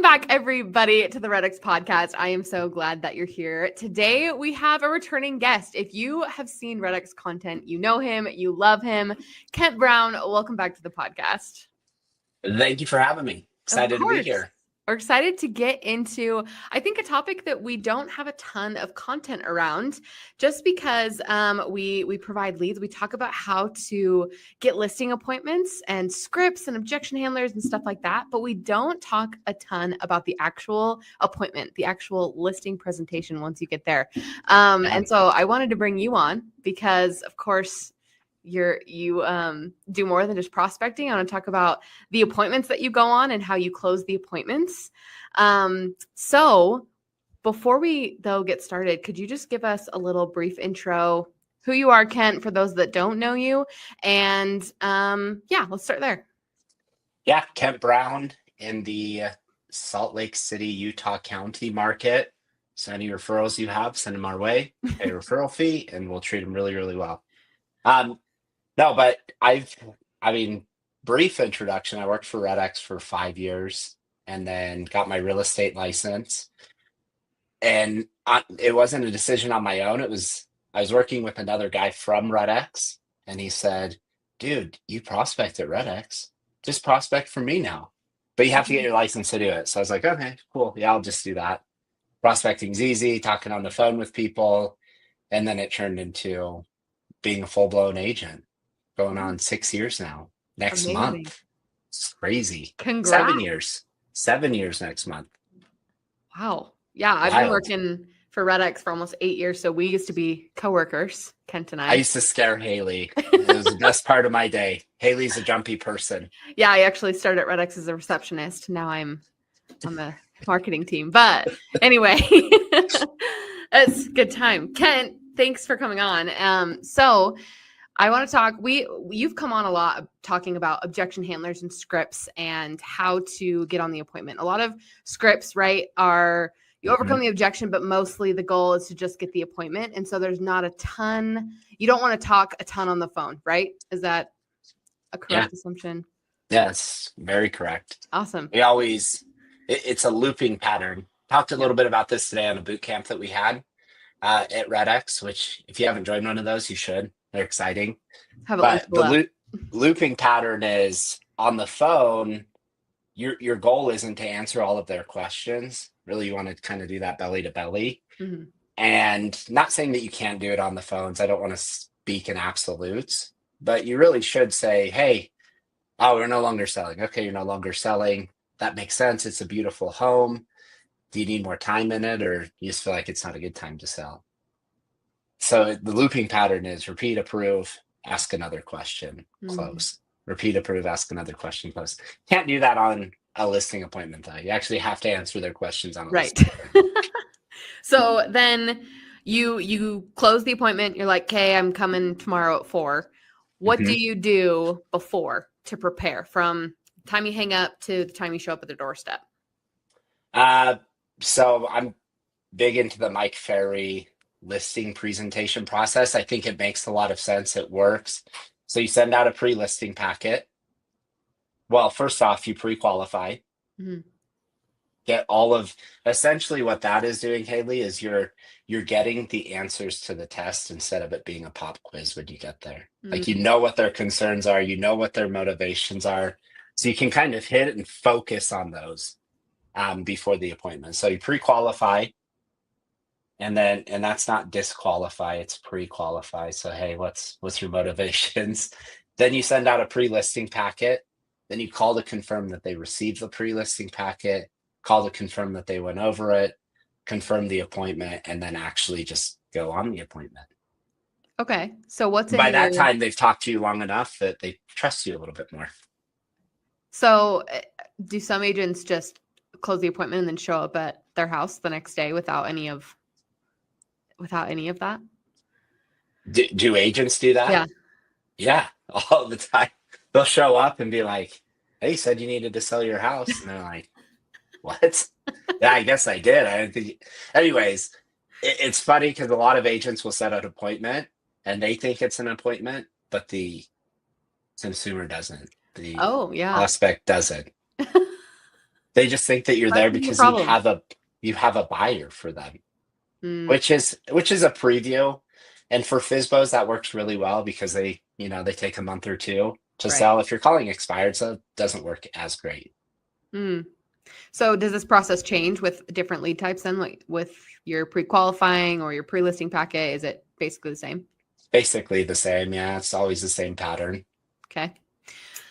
back, everybody, to the REDX podcast. I am so glad that you're here. Today, we have a returning guest. If you have seen REDX content, you know him, you love him. Kent Brown, welcome back to the podcast. Thank you for having me. Excited to be here. We're excited to get into, I think, a topic that we don't have a ton of content around, just because we provide leads. We talk about how to get listing appointments and scripts and objection handlers and stuff like that, but we don't talk a ton about the actual appointment, the actual listing presentation once you get there. And so I wanted to bring you on because, of course, you do more than just prospecting. I want to talk about the appointments that you go on and how you close the appointments. So before we though get started, could you just give us a little brief intro, who you are, Kent, for those that don't know you? And let's start there. Yeah, Kent Brown in the Salt Lake City, Utah County market. So any referrals you have, send them our way, pay a referral fee, and we'll treat them really, really well. No, but brief introduction. I worked for REDX for 5 years and then got my real estate license. And it wasn't a decision on my own. I was working with another guy from REDX, and he said, dude, you prospect at REDX. Just prospect for me now. But you have to get your license to do it. So I was like, okay, cool. Yeah, I'll just do that. Prospecting's easy, talking on the phone with people. And then it turned into being a full-blown agent. Going on 6 years now. Next month. It's crazy. Congrats. 7 years next month. Wow. Yeah, I've been working for REDX for almost 8 years, so we used to be coworkers, Kent and I. I used to scare Haley. It was the best part of my day. Haley's a jumpy person. Yeah, I actually started at REDX as a receptionist. Now I'm on the marketing team. But anyway, it's a good time. Kent, thanks for coming on. So I want to talk, you've come on a lot talking about objection handlers and scripts and how to get on the appointment. A lot of scripts, right, are you overcome the objection, but mostly the goal is to just get the appointment. And so there's not a ton, you don't want to talk a ton on the phone, right? Is that a correct assumption? Yes, very correct. Awesome. It's a looping pattern. Talked a little bit about this today on a boot camp that we had at REDX, which if you haven't joined one of those, you should. They're exciting. But the looping pattern is on the phone. Your goal isn't to answer all of their questions. Really, you want to kind of do that belly to belly. Mm-hmm. And not saying that you can't do it on the phones. I don't want to speak in absolutes, but you really should say, hey, we're no longer selling. Okay, you're no longer selling. That makes sense. It's a beautiful home. Do you need more time in it, or you just feel like it's not a good time to sell? So the looping pattern is repeat, approve, ask another question, close. Repeat, approve, ask another question, close. Can't do that on a listing appointment, though. You actually have to answer their questions on a listing appointment. So then you close the appointment. You're like, okay, I'm coming tomorrow at 4. What do you do before to prepare from the time you hang up to the time you show up at the doorstep? So I'm big into the Mike Ferry listing presentation process. I think it makes a lot of sense. It works. So you send out a pre-listing packet. Well, first off, you pre-qualify. Get all of, essentially what that is doing, Haley, is you're getting the answers to the test instead of it being a pop quiz when you get there. Like, you know what their concerns are, you know what their motivations are. So you can kind of hit and focus on those before the appointment. So you pre-qualify. And that's not disqualify, it's pre-qualify. So, hey, what's your motivations? Then you send out a pre-listing packet. Then you call to confirm that they received the pre-listing packet, call to confirm that they went over it, confirm the appointment, and then actually just go on the appointment. Okay. So by that time, they've talked to you long enough that they trust you a little bit more. So do some agents just close the appointment and then show up at their house the next day without any of that? Do agents do that? Yeah, all the time. They'll show up and be like, hey, you said you needed to sell your house. And they're like, what? Yeah, I guess I did. I didn't think. Anyways, it's funny because a lot of agents will set an appointment and they think it's an appointment, but the consumer doesn't. The prospect doesn't. They just think that you're That's there the because problem. you have a buyer for them, Mm, which is a preview. And for FSBOs, that works really well because they take a month or two to right. sell if you're calling expired, so it doesn't work as great. Mm. So does this process change with different lead types then, like with your pre-qualifying or your pre-listing packet? Is it basically the same? Basically the same, yeah. It's always the same pattern. Okay.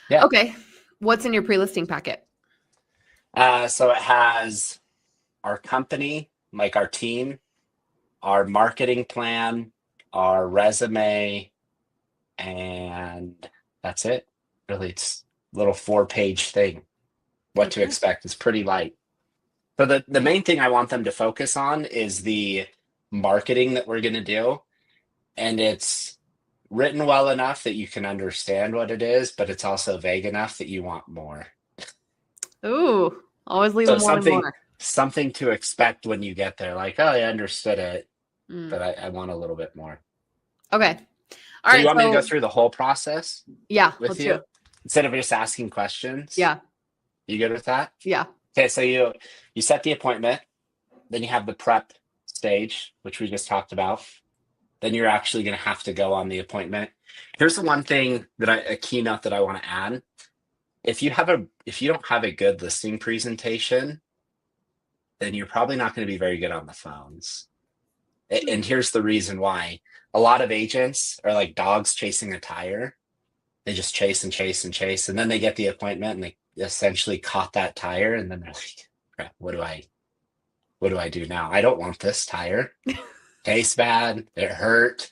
Yeah. Okay. What's in your pre-listing packet? So it has our company, like our team, our marketing plan, our resume, and that's it. Really, it's a little 4-page thing. What to Okay. expect is pretty light. So the main thing I want them to focus on is the marketing that we're going to do. And it's written well enough that you can understand what it is, but it's also vague enough that you want more. Ooh, always leave So them wanting something more. something to expect when you get there, like, oh, I understood it, Mm. but I want a little bit more. Okay. All So you right. want me to go So through the whole process yeah, with let's do you it. instead of just asking questions? Yeah. You good with that? Yeah. Okay, so you set the appointment, then you have the prep stage, which we just talked about. Then you're actually going to have to go on the appointment. Here's the one thing a keynote that I want to add. If you don't have a good listing presentation, then you're probably not going to be very good on the phones. And here's the reason why. A lot of agents are like dogs chasing a tire. They just chase and chase and chase, and then they get the appointment and they essentially caught that tire, and then they're like, crap, what do I do now? I don't want this tire. Tastes bad. It hurt.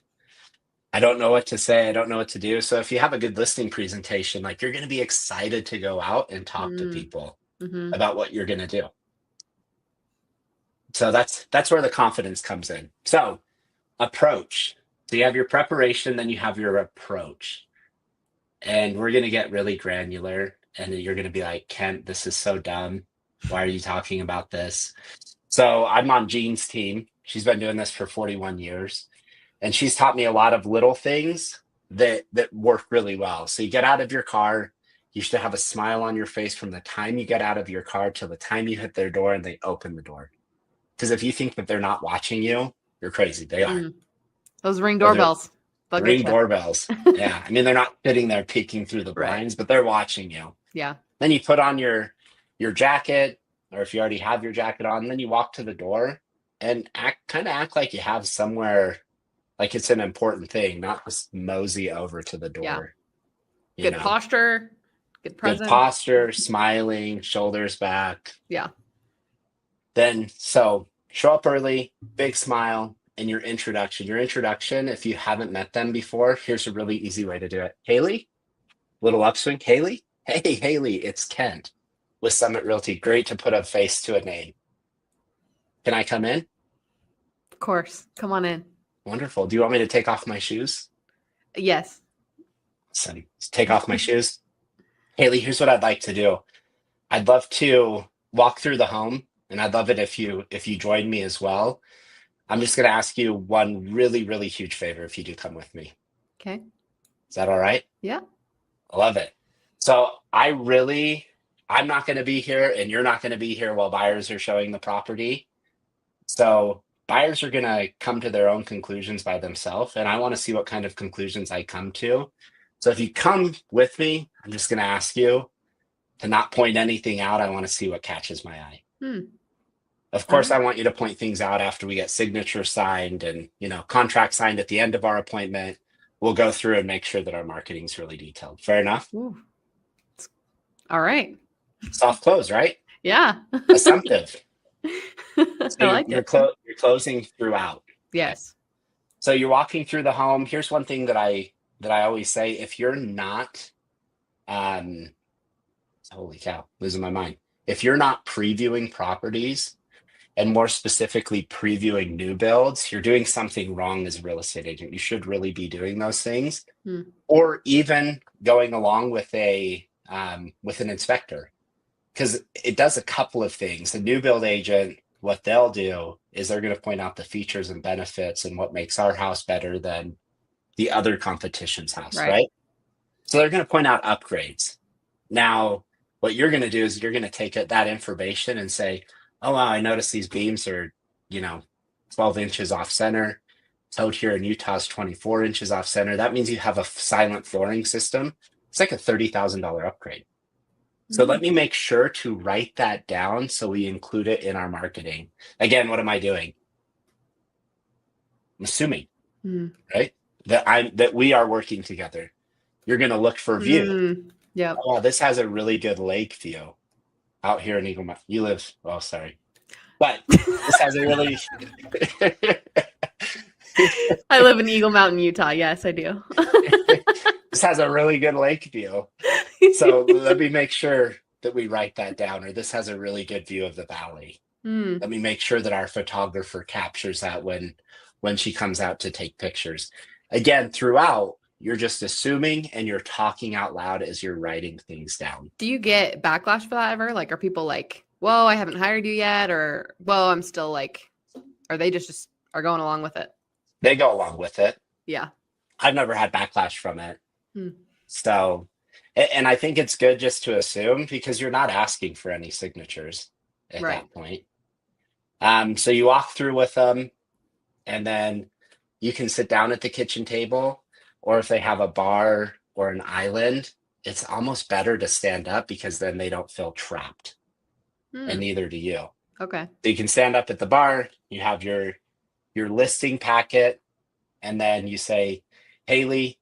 I don't know what to say. I don't know what to do. So if you have a good listing presentation, like you're going to be excited to go out and talk to Mm. people Mm-hmm. about what you're going to do. So that's where the confidence comes in. So approach. So you have your preparation, then you have your approach. And we're going to get really granular. And you're going to be like, Kent, this is so dumb. Why are you talking about this? So I'm on Jean's team. She's been doing this for 41 years. And she's taught me a lot of little things that work really well. So you get out of your car, you should have a smile on your face from the time you get out of your car till the time you hit their door and they open the door. Because if you think that they're not watching you, you're crazy. They are. Mm. Those ring Or they're doorbells. They'll get ring you. doorbells. Yeah. I mean, they're not sitting there peeking through the Right. blinds, but they're watching you. Yeah. Then you put on your jacket, or if you already have your jacket on, then you walk to the door and act like you have somewhere, like it's an important thing, not just mosey over to the Yeah. door. Good posture. Good Good presence. posture, smiling, shoulders back. Yeah. Then so show up early, big smile, and your introduction. Your introduction, if you haven't met them before, here's a really easy way to do it. Haley, little upswing. Haley, hey Haley, it's Kent with Summit Realty. Great to put a face to a name. Can I come in? Of course. Come on in. Wonderful. Do you want me to take off my shoes? Yes. So take off my shoes. Haley, here's what I'd like to do. I'd love to walk through the home, and I'd love it if you join me as well. I'm just going to ask you one really, really huge favor if you do come with me. Okay. Is that all right? Yeah. I love it. So I'm not going to be here, and you're not going to be here while buyers are showing the property. So buyers are going to come to their own conclusions by themselves, and I want to see what kind of conclusions I come to. So if you come with me, I'm just going to ask you to not point anything out. I want to see what catches my eye. Of course, I want you to point things out after we get signature signed and contract signed at the end of our appointment. We'll go through and make sure that our marketing is really detailed. Fair enough? Ooh. All right. Soft close, right? Yeah. Assumptive. I So like you're, it. you're closing throughout. Yes. So you're walking through the home. Here's one thing that I always say: if you're not, holy cow, losing my mind. If you're not previewing properties, and more specifically previewing new builds, you're doing something wrong as a real estate agent. You should really be doing those things, or even going along with an inspector, because it does a couple of things. The new build agent, what they'll do is they're going to point out the features and benefits and what makes our house better than the other competition's house, right? So they're going to point out upgrades. Now, What you're going to do is you're going to take that information and say, oh, wow, I noticed these beams are, 12 inches off center. Out here in Utah is 24 inches off center. That means you have a silent flooring system. It's like a $30,000 upgrade. So let me make sure to write that down so we include it in our marketing. Again, what am I doing? I'm assuming, right? That we are working together. You're going to look for view. Yeah. Oh, this has a really good lake view out here in Eagle Mountain. You live, oh, sorry. But this has a really... I live in Eagle Mountain, Utah. Yes, I do. This has a really good lake view. So let me make sure that we write that down, or this has a really good view of the valley. Let me make sure that our photographer captures that when she comes out to take pictures. Again, throughout, you're just assuming and you're talking out loud as you're writing things down. Do you get backlash for that ever? Like, are people like, whoa, I haven't hired you yet? Or, whoa, I'm still like, are they just are going along with it? They go along with it. Yeah. I've never had backlash from it. So, and I think it's good just to assume because you're not asking for any signatures at that point. So you walk through with them and then you can sit down at the kitchen table, or if they have a bar or an island, it's almost better to stand up because then they don't feel trapped and neither do you. Okay. So you can stand up at the bar, you have your listing packet, and then you say, Haley,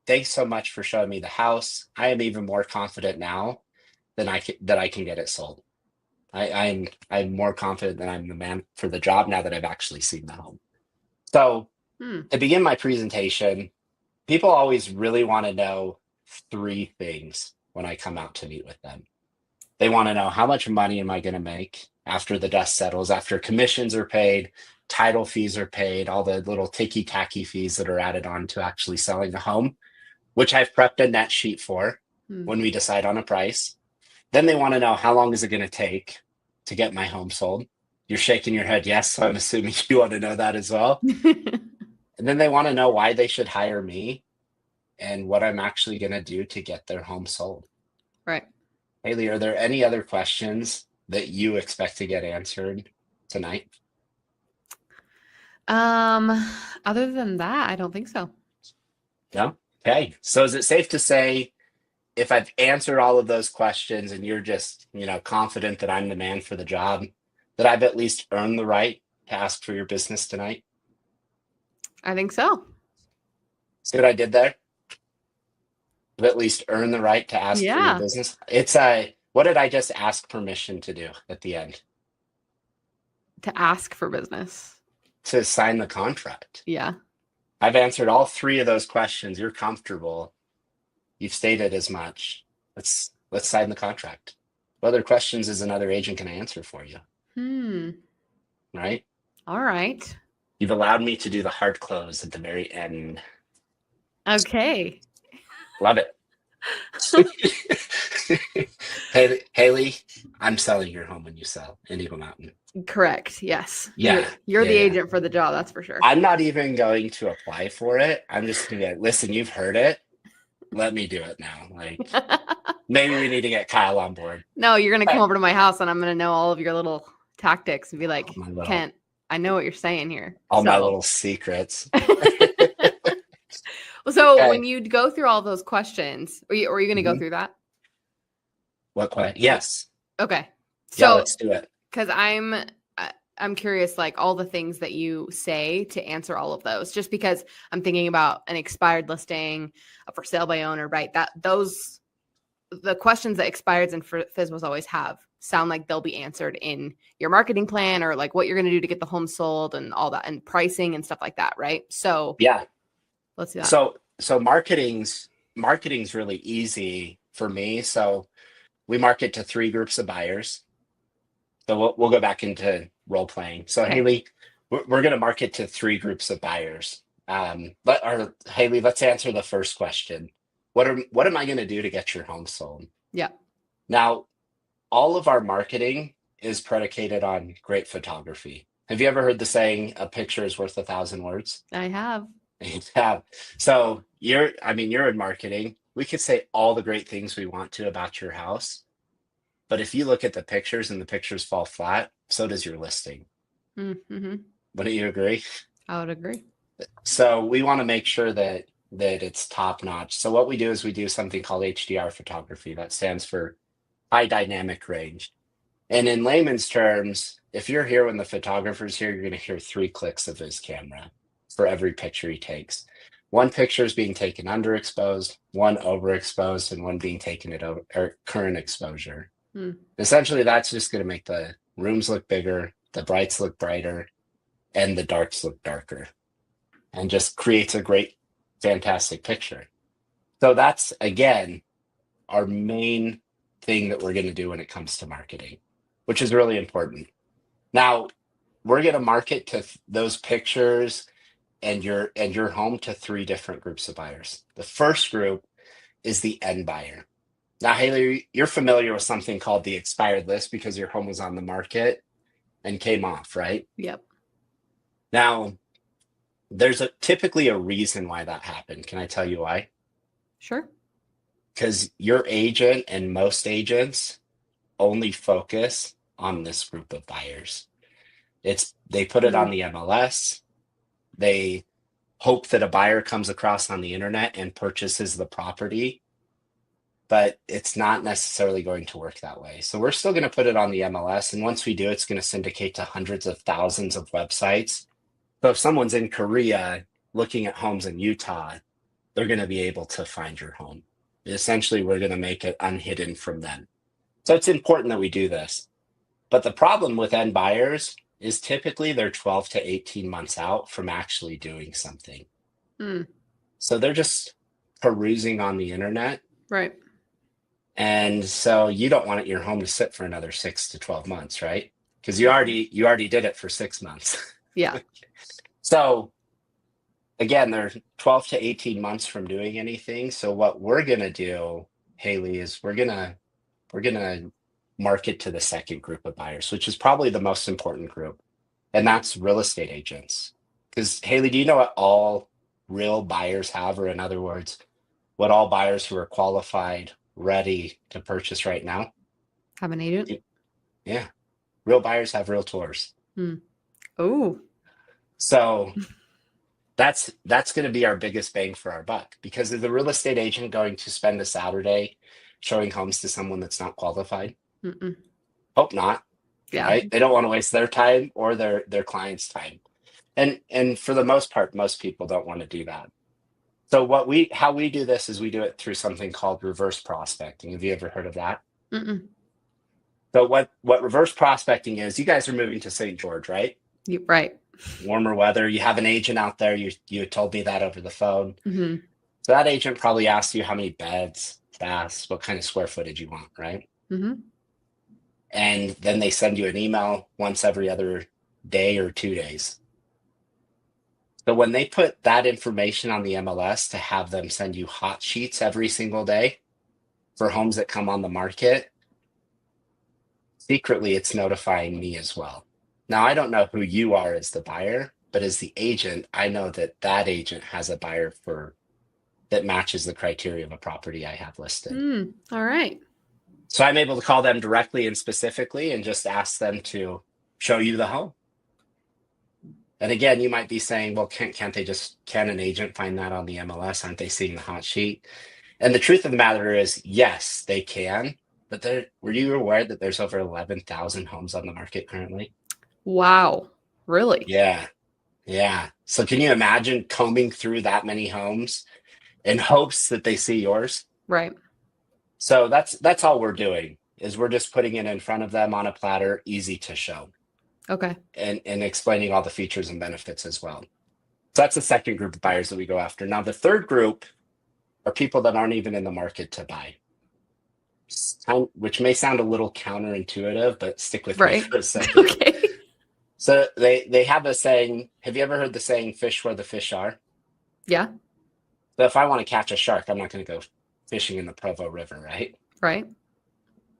thanks so much for showing me the house. I am even more confident now that I can get it sold. I'm more confident that I'm the man for the job now that I've actually seen the home. So to begin my presentation, people always really want to know 3 things when I come out to meet with them. They want to know, how much money am I going to make after the dust settles, after commissions are paid, title fees are paid, all the little ticky-tacky fees that are added on to actually selling the home, which I've prepped a net sheet for when we decide on a price. Then they want to know, how long is it going to take to get my home sold? You're shaking your head yes, so I'm assuming you want to know that as well. And then they want to know why they should hire me and what I'm actually going to do to get their home sold. Right. Haley, are there any other questions that you expect to get answered tonight? Other than that, I don't think so. No? Okay. So is it safe to say, if I've answered all of those questions and you're just, confident that I'm the man for the job, that I've at least earned the right to ask for your business tonight? I think so. See what I did there? I've at least earned the right to ask for your business. It's what did I just ask permission to do at the end? To ask for business. To sign the contract. Yeah. I've answered all 3 of those questions. You're comfortable. You've stated as much. Let's sign the contract. What other questions is another agent going to answer for you? Right? All right. You've allowed me to do the hard close at the very end. Okay. Love it. Haley, I'm selling your home when you sell in Eagle Mountain. Correct. Yes. Yeah. You're the agent for the job. That's for sure. I'm not even going to apply for it. I'm just going to listen, you've heard it. Let me do it now. Like, maybe we need to get Kyle on board. No, you're going to come over to my house and I'm going to know all of your little tactics and be like, Kent, I know what you're saying here. All my little secrets. So when you go through all those questions, are you going to go through that? What question? Yes. Okay. So let's do it. Because I'm curious, like all the things that you say to answer all of those, just because I'm thinking about an expired listing, a for sale by owner, right? The questions that expireds and FSBOs always have sound like they'll be answered in your marketing plan or like what you're going to do to get the home sold and all that and pricing and stuff like that. Right. So yeah, let's do that. So marketing's really easy for me. So we market to 3 groups of buyers. So we'll go back into role playing. So Haley, we're going to market to 3 groups of buyers. Haley, let's answer the first question. What am I going to do to get your home sold? Yeah. Now, all of our marketing is predicated on great photography. Have you ever heard the saying, a picture is worth 1,000 words? I have. You have. So you're in marketing. We could say all the great things we want to about your house. But if you look at the pictures and the pictures fall flat, so does your listing. Mm-hmm. Wouldn't you agree? I would agree. So we want to make sure that it's top notch. So what we do is we do something called HDR photography. That stands for high dynamic range. And in layman's terms, if you're here when the photographer's here, you're going to hear 3 clicks of his camera for every picture he takes. One picture is being taken underexposed, one overexposed, and one being taken at current exposure. Essentially, that's just going to make the rooms look bigger, the brights look brighter, and the darks look darker, and just creates a great, fantastic picture. So that's, again, our main thing that we're going to do when it comes to marketing, which is really important. Now, we're going to market to those pictures and your home to 3 different groups of buyers. The first group is the end buyer. Now, Haley, you're familiar with something called the expired list because your home was on the market and came off, right? Yep. Now, there's typically a reason why that happened. Can I tell you why? Sure. Because your agent and most agents only focus on this group of buyers. They put it on the MLS. They hope that a buyer comes across on the internet and purchases the property, but it's not necessarily going to work that way. So we're still going to put it on the MLS. And once we do, it's going to syndicate to hundreds of thousands of websites. So if someone's in Korea looking at homes in Utah, they're going to be able to find your home. Essentially, we're going to make it unhidden from them. So it's important that we do this. But the problem with end buyers is typically they're 12 to 18 months out from actually doing something. So they're just perusing on the internet. Right. And so you don't want your home to sit for another 6 to 12 months, right? Because you already did it for 6 months. Yeah. So again, they're 12 to 18 months from doing anything. So what we're going to do, Haley, is we're going to market to the second group of buyers, which is probably the most important group. And that's real estate agents. Because Haley, do you know what all real buyers have? Or in other words, what all buyers who are qualified, ready to purchase right now? Have an agent? Yeah. Real buyers have realtors. Oh. So that's going to be our biggest bang for our buck, because is the real estate agent going to spend a Saturday showing homes to someone that's not qualified? Hope not. Yeah. Right? They don't want to waste their time or their client's time. And for the most part, most people don't want to do that. So how we do this is we do it through something called reverse prospecting. Have you ever heard of that? So what reverse prospecting is, you guys are moving to St. George, right? Right. Warmer weather. You have an agent out there. You had told me that over the phone. Mm-hmm. So that agent probably asked you how many beds, baths, what kind of square footage you want, right? Mm-hmm. And then they send you an email once every other day or 2 days. So when they put that information on the MLS to have them send you hot sheets every single day for homes that come on the market, secretly it's notifying me as well. Now, I don't know who you are as the buyer, but as the agent, I know that that agent has a buyer that matches the criteria of a property I have listed. All right. So I'm able to call them directly and specifically and just ask them to show you the home. And again, you might be saying, well, can an agent find that on the MLS? Aren't they seeing the hot sheet? And the truth of the matter is, yes, they can. But were you aware that there's over 11,000 homes on the market currently? Wow. Really? Yeah. Yeah. So can you imagine combing through that many homes in hopes that they see yours? Right. So that's all we're doing, is we're just putting it in front of them on a platter, easy to show. Okay. And explaining all the features and benefits as well. So that's the second group of buyers that we go after. Now, the third group are people that aren't even in the market to buy, which may sound a little counterintuitive, but stick with me for a second. Okay. So they have a saying. Have you ever heard the saying, fish where the fish are? Yeah. So if I want to catch a shark, I'm not going to go fishing in the Provo River, right? Right.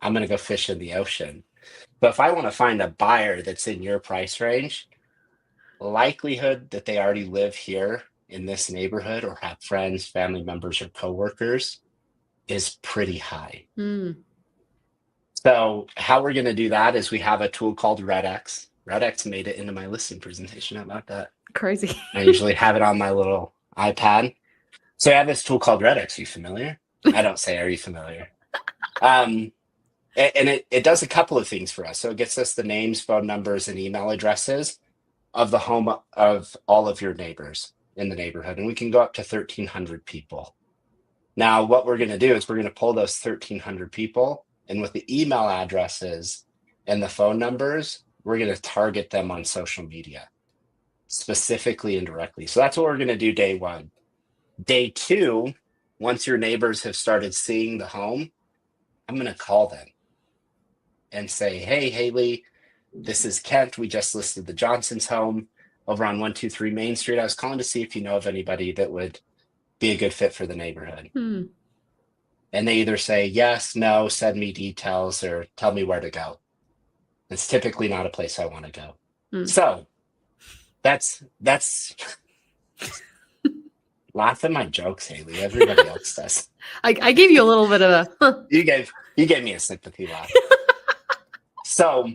I'm going to go fish in the ocean. But if I want to find a buyer that's in your price range, likelihood that they already live here in this neighborhood or have friends, family members, or coworkers is pretty high. So how we're going to do that is we have a tool called REDX. REDX made it into my listing presentation. How about that? Crazy. I usually have it on my little iPad. So I have this tool called REDX. Are you familiar? I don't say, are you familiar? And it does a couple of things for us. So it gets us the names, phone numbers, and email addresses of the home of all of your neighbors in the neighborhood. And we can go up to 1,300 people. Now, what we're going to do is we're going to pull those 1,300 people, and with the email addresses and the phone numbers, we're going to target them on social media, specifically and directly. So that's what we're going to do day one. Day two, once your neighbors have started seeing the home, I'm going to call them and say, hey, Haley, this is Kent. We just listed the Johnson's home over on 123 Main Street. I was calling to see if you know of anybody that would be a good fit for the neighborhood. And they either say yes, no, send me details, or tell me where to go. It's typically not a place I want to go. So that's laugh at my jokes, Haley. Everybody else does. I gave you a little bit of a huh. You gave me a sympathy laugh. So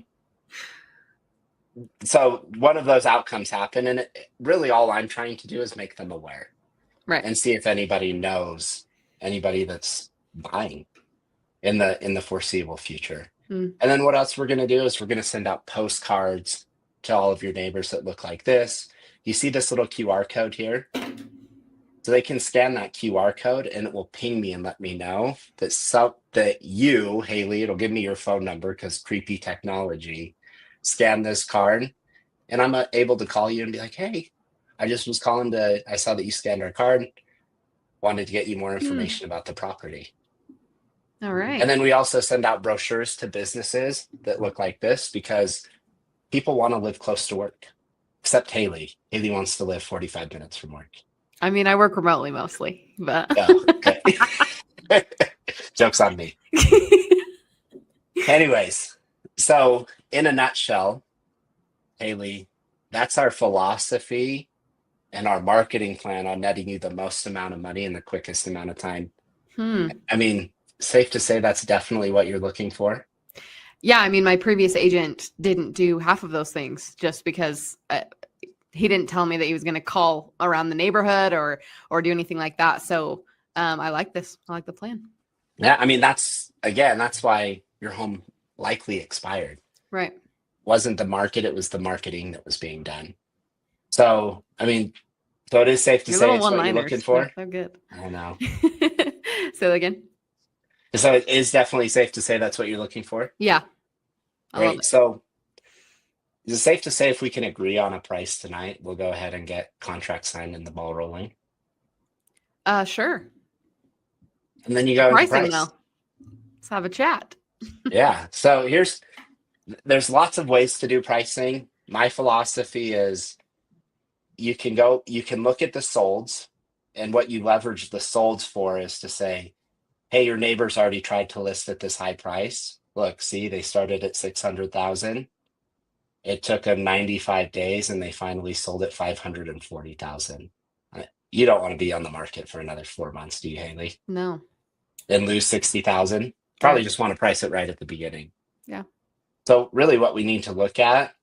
one of those outcomes happen, and really all I'm trying to do is make them aware, right, and see if anybody knows anybody that's buying in the foreseeable future. And then what else we're going to do is we're going to send out postcards to all of your neighbors that look like this. You see this little QR code here? So they can scan that QR code and it will ping me and let me know that you, Haley, it'll give me your phone number because creepy technology, scan this card, and I'm able to call you and be like, hey, I just was calling I saw that you scanned our card, wanted to get you more information about the property. All right. And then we also send out brochures to businesses that look like this because people want to live close to work, except Haley. Haley wants to live 45 minutes from work. I mean, I work remotely mostly, but Oh, okay. Joke's on me. Anyways, so in a nutshell, Haley, that's our philosophy and our marketing plan on netting you the most amount of money in the quickest amount of time. I mean, safe to say that's definitely what you're looking for. Yeah, I mean, my previous agent didn't do half of those things just because he didn't tell me that he was going to call around the neighborhood or do anything like that. So I like this. I like the plan. Yeah, I mean, that's why your home likely expired. Right. Wasn't the market, it was the marketing that was being done. So, I mean, so it is safe to say it's what you're looking for. So good. I know. Say that again. So it is definitely safe to say that's what you're looking for. Yeah. Great. So is it safe to say if we can agree on a price tonight, we'll go ahead and get contract signed and the ball rolling? Sure. And then you go into price. Though. Let's have a chat. Yeah. So there's lots of ways to do pricing. My philosophy is you can look at the solds, and what you leverage the solds for is to say, hey, your neighbors already tried to list at this high price. Look, see, they started at 600,000. It took them 95 days and they finally sold at 540,000. You don't want to be on the market for another 4 months, do you, Haley? No. And lose 60,000. Probably just want to price it right at the beginning. Yeah. So really what we need to look at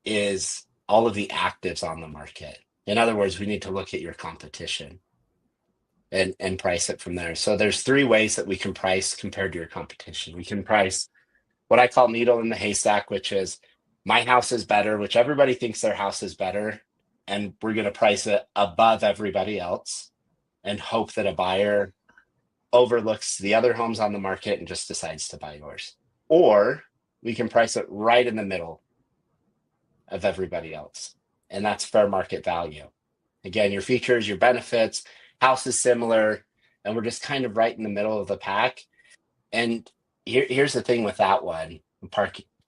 is all of the actives on the market. In other words, we need to look at your competition and price it from there. So there's 3 ways that we can price compared to your competition. We can price what I call needle in the haystack, which is my house is better, which everybody thinks their house is better. And we're going to price it above everybody else and hope that a buyer overlooks the other homes on the market and just decides to buy yours. Or we can price it right in the middle of everybody else. And that's fair market value. Again, your features, your benefits, house is similar, and we're just kind of right in the middle of the pack. And here's the thing with that one,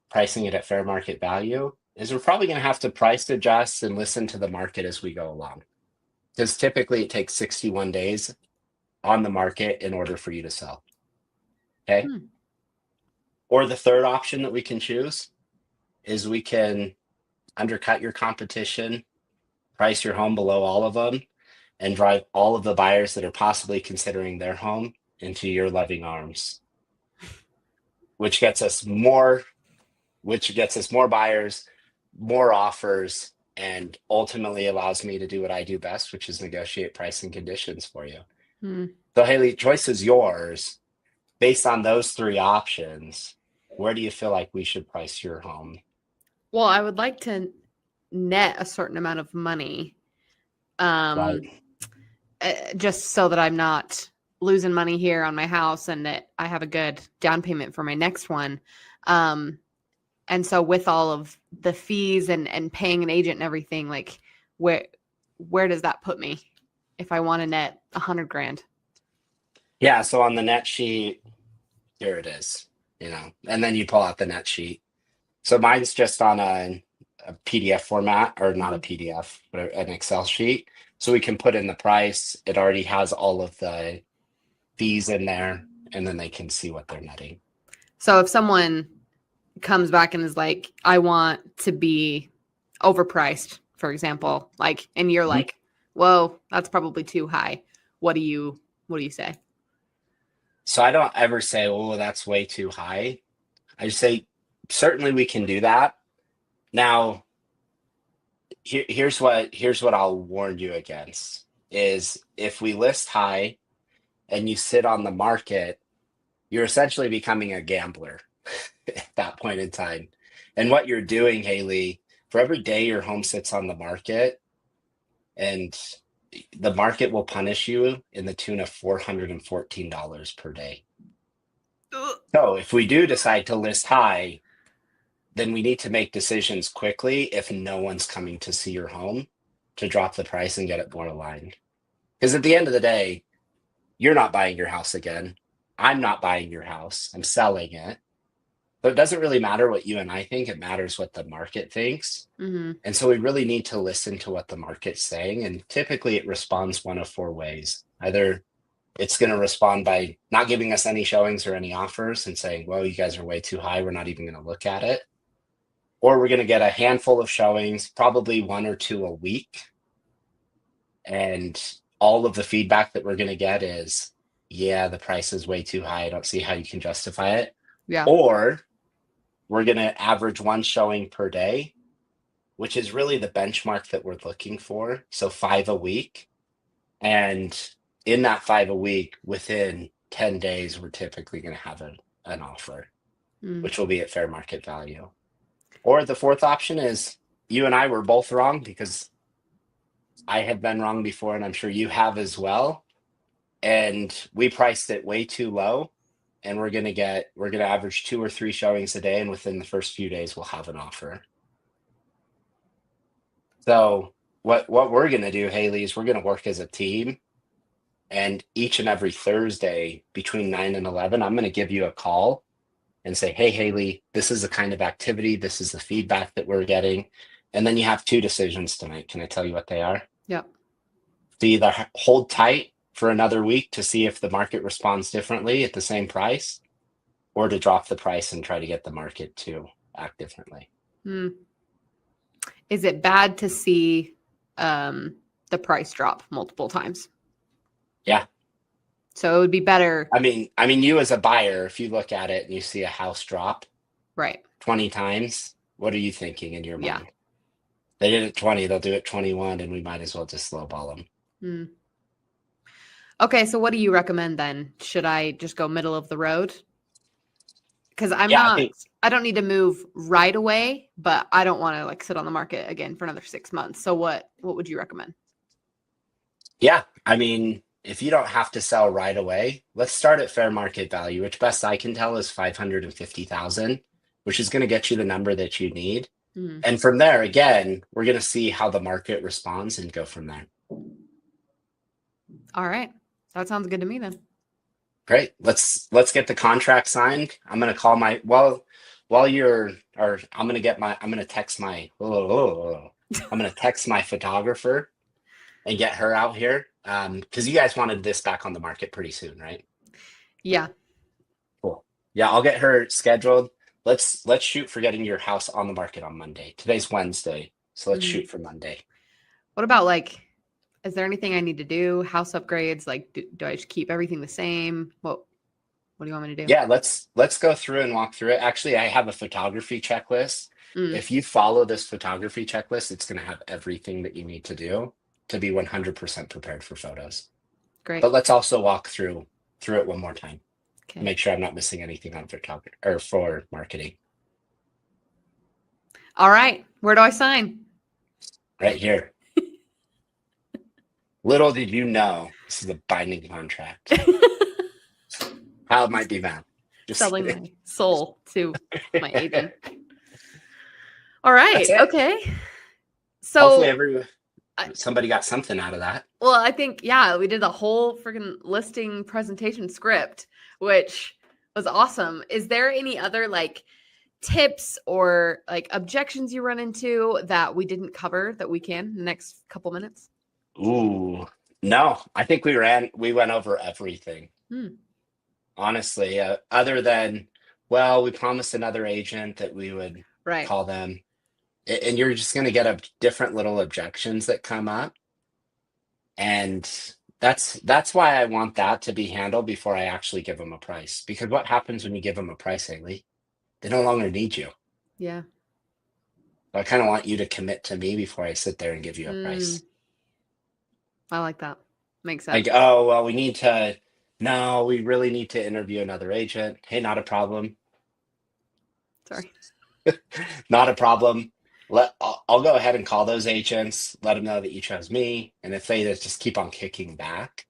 pricing it at fair market value, is we're probably going to have to price adjust and listen to the market as we go along. Because typically it takes 61 days on the market in order for you to sell. Okay. Or the third option that we can choose is we can undercut your competition, price your home below all of them, and drive all of the buyers that are possibly considering their home into your loving arms. which gets us more buyers, more offers, and ultimately allows me to do what I do best, which is negotiate price and conditions for you. So Haley, choice is yours. Based on those three options, where do you feel like we should price your home? Well, I would like to net a certain amount of money, Right. just so that I'm not losing money here on my house and that I have a good down payment for my next one. And so with all of the fees and paying an agent and everything, like where does that put me if I want to net 100 grand? Yeah. So on the net sheet, here it is, and then you pull out the net sheet. So mine's just on a PDF format, or not a PDF, but an Excel sheet. So we can put in the price. It already has all of the fees in there, and then they can see what they're netting. So if someone comes back and is like, I want to be overpriced, for example, like, and you're like, whoa, that's probably too high. What do you say? So I don't ever say, oh, that's way too high. I just say, certainly we can do that. Now, here's what I'll warn you against is if we list high and you sit on the market, you're essentially becoming a gambler at that point in time. And what you're doing, Haley, for every day your home sits on the market, and the market will punish you in the tune of $414 per day. So if we do decide to list high, then we need to make decisions quickly if no one's coming to see your home to drop the price and get it more aligned. Because at the end of the day, you're not buying your house again. I'm not buying your house. I'm selling it. But it doesn't really matter what you and I think. It matters what the market thinks. And so we really need to listen to what the market's saying. And typically it responds one of four ways. Either it's going to respond by not giving us any showings or any offers and saying, well, you guys are way too high. We're not even going to look at it. Or we're going to get a handful of showings, probably 1 or 2 a week. And all of the feedback that we're going to get is, yeah, the price is way too high. I don't see how you can justify it. Yeah. Or we're going to average 1 showing per day, which is really the benchmark that we're looking for. So 5 a week. And in that 5 a week, within 10 days, we're typically going to have an offer, which will be at fair market value. Or the fourth option is you and I were both wrong, because I have been wrong before, and I'm sure you have as well. And we priced it way too low, and we're going to average 2 or 3 showings a day, and within the first few days we'll have an offer. So what we're going to do, Haley, is we're going to work as a team, and each and every Thursday between 9 and 11, I'm going to give you a call and say, hey, Haley, this is the kind of activity, this is the feedback that we're getting. And then you have 2 decisions to make. Can I tell you what they are? Yeah. To either hold tight for another week to see if the market responds differently at the same price, or to drop the price and try to get the market to act differently. Is it bad to see the price drop multiple times? Yeah. So it would be better. I mean, you as a buyer, if you look at it and you see a house drop right 20 times, what are you thinking in your mind? Yeah. They did it 20, they'll do it 21, and we might as well just lowball them. Okay, so what do you recommend then? Should I just go middle of the road? Because I don't need to move right away, but I don't want to like sit on the market again for another 6 months. So what would you recommend? Yeah, I mean, if you don't have to sell right away, let's start at fair market value, which best I can tell is 550,000, which is going to get you the number that you need. And from there, again, we're going to see how the market responds and go from there. All right. That sounds good to me then. Great. Let's get the contract signed. I'm going to call my, I'm going to text my, I'm going to text my photographer and get her out here. Because you guys wanted this back on the market pretty soon, right? Yeah. Cool. Yeah, I'll get her scheduled. Let's shoot for getting your house on the market on Monday. Today's Wednesday, so let's shoot for Monday. What about like, is there anything I need to do? House upgrades? Like, do I just keep everything the same? What What do you want me to do? Yeah, let's go through and walk through it. Actually, I have a photography checklist. Mm, If you follow this photography checklist, it's going to have everything that you need to do to be 100% prepared for photos. great. But let's also walk through it one more time. Okay. Make sure I'm not missing anything on photography or for marketing. All right. Where do I sign? Right here. Little did you know, this is a binding contract. How it might be bad. Just Selling kidding. my soul to my agent. All That's right. it. Okay. Hopefully So, I, somebody got something out of that. well, I think, yeah, we did the whole freaking listing presentation script, which was awesome. Is there any other like tips or like objections you run into that we didn't cover that we can in the next couple minutes? Ooh, no, I think we went over everything. Hmm. Honestly, other than, well, we promised another agent that we would Right. call them, and you're just going to get a different little objections that come up, and that's why I want that to be handled before I actually give them a price. Because what happens when you give them a price, Haley? They no longer need you. Yeah. So I kind of want you to commit to me before I sit there and give you a Mm, price. I like that. Makes sense. Like, oh, well, no, we really need to interview another agent. Hey, not a problem. Sorry. Not a problem. I'll go ahead and call those agents, let them know that you chose me. And if they just keep on kicking back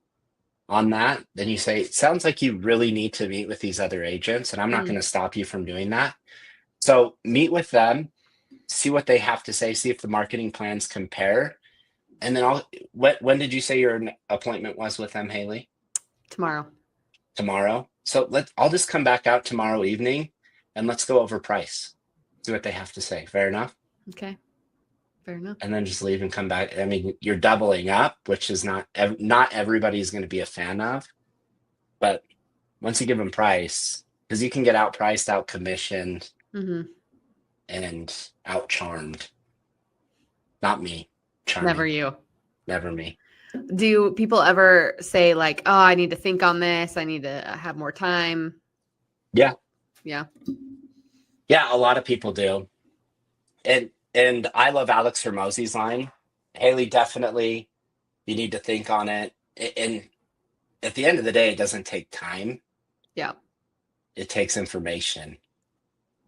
on that, then you say, it sounds like you really need to meet with these other agents, and I'm not Mm, going to stop you from doing that. So meet with them, see what they have to say, see if the marketing plans compare. And then when did you say your appointment was with them, Haley? tomorrow. Tomorrow. So I'll just come back out tomorrow evening and let's go over price. See what they have to say. Fair enough. Okay. Fair enough. And then just leave and come back. I mean, you're doubling up, which is not everybody's going to be a fan of. But once you give them price, because you can get outpriced, out commissioned, Hmm. and out charmed. Not me. Charming. Never you. Never me. Do people ever say like, "Oh, I need to think on this. I need to have more time"? Yeah. Yeah. Yeah, a lot of people do. And I love Alex Hermosi's line. Haley, definitely, you need to think on it. And at the end of the day, it doesn't take time. Yeah. It takes information.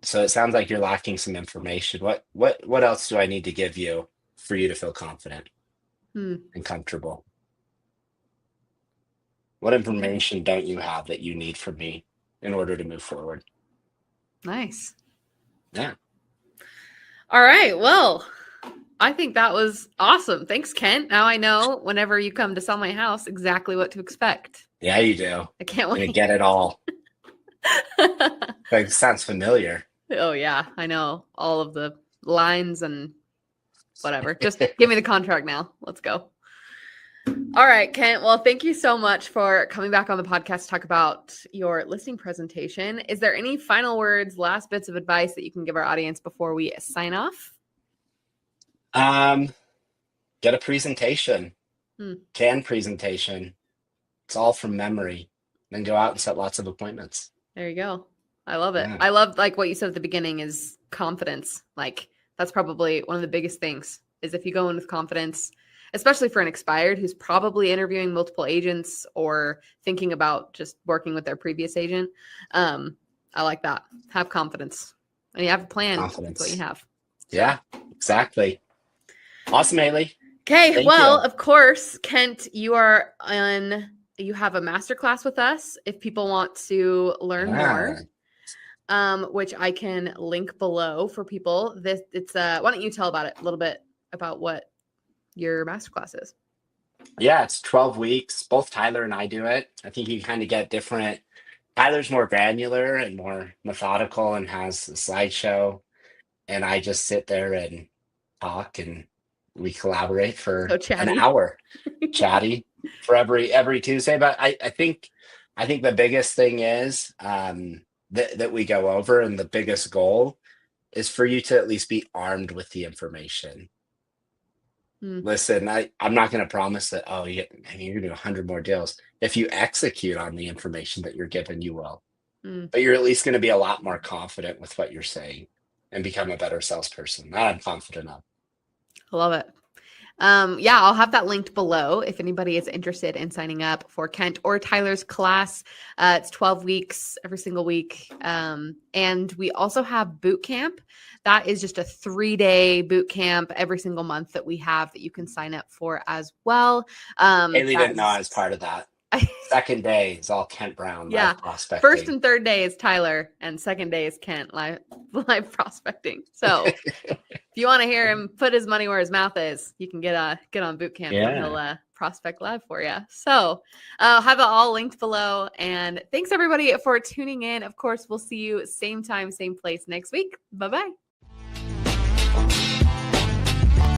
So it sounds like you're lacking some information. What else do I need to give you for you to feel confident Hmm. and comfortable? What information don't you have that you need from me in order to move forward? Nice. Yeah. All right. Well, I think that was awesome. Thanks, Kent. Now I know whenever you come to sell my house exactly what to expect. Yeah, you do. I can't Gonna wait. get it all. It sounds familiar. Oh yeah, I know all of the lines and whatever. Just give me the contract now. Let's go. All right, Kent. Well, thank you so much for coming back on the podcast to talk about your listing presentation. Is there any final words, last bits of advice that you can give our audience before we sign off? Get a presentation. Hmm. Can presentation. It's all from memory. Then go out and set lots of appointments. There you go. I love it. Yeah. I love like what you said at the beginning is confidence. Like that's probably one of the biggest things is if you go in with confidence, especially for an expired who's probably interviewing multiple agents or thinking about just working with their previous agent. I like that. Have confidence. And you have a plan. Confidence. That's what you have. Yeah, exactly. Awesome, Haley. Okay. Thank Well, you. of course, Kent, you have a masterclass with us if people want to learn more. Which I can link below for people. Why don't you tell about it a little bit about what your masterclass is? Yeah, it's 12 weeks. Both Tyler and I do it. I think you kind of get different. Tyler's more granular and more methodical and has a slideshow. And I just sit there and talk and we collaborate for So an chatty. hour, chatty for every Tuesday. But I think the biggest thing is that we go over, and the biggest goal is for you to at least be armed with the information. Listen, I'm not going to promise that, you're going to do 100 more deals. If you execute on the information that you're given, you will. but you're at least going to be a lot more confident with what you're saying and become a better salesperson. That I'm confident of. I love it. Yeah, I'll have that linked below if anybody is interested in signing up for Kent or Tyler's class. It's 12 weeks every single week. And we also have boot camp. That is just a 3-day boot camp every single month that we have that you can sign up for as well. Haley didn't know I was part of that. Second day is all Kent Brown live prospecting. First and third day is Tyler, and second day is Kent live prospecting. So if you want to hear him put his money where his mouth is, you can get on boot camp and he'll prospect live for you. So I'll have it all linked below. And thanks everybody for tuning in. Of course, we'll see you same time, same place next week. Bye-bye.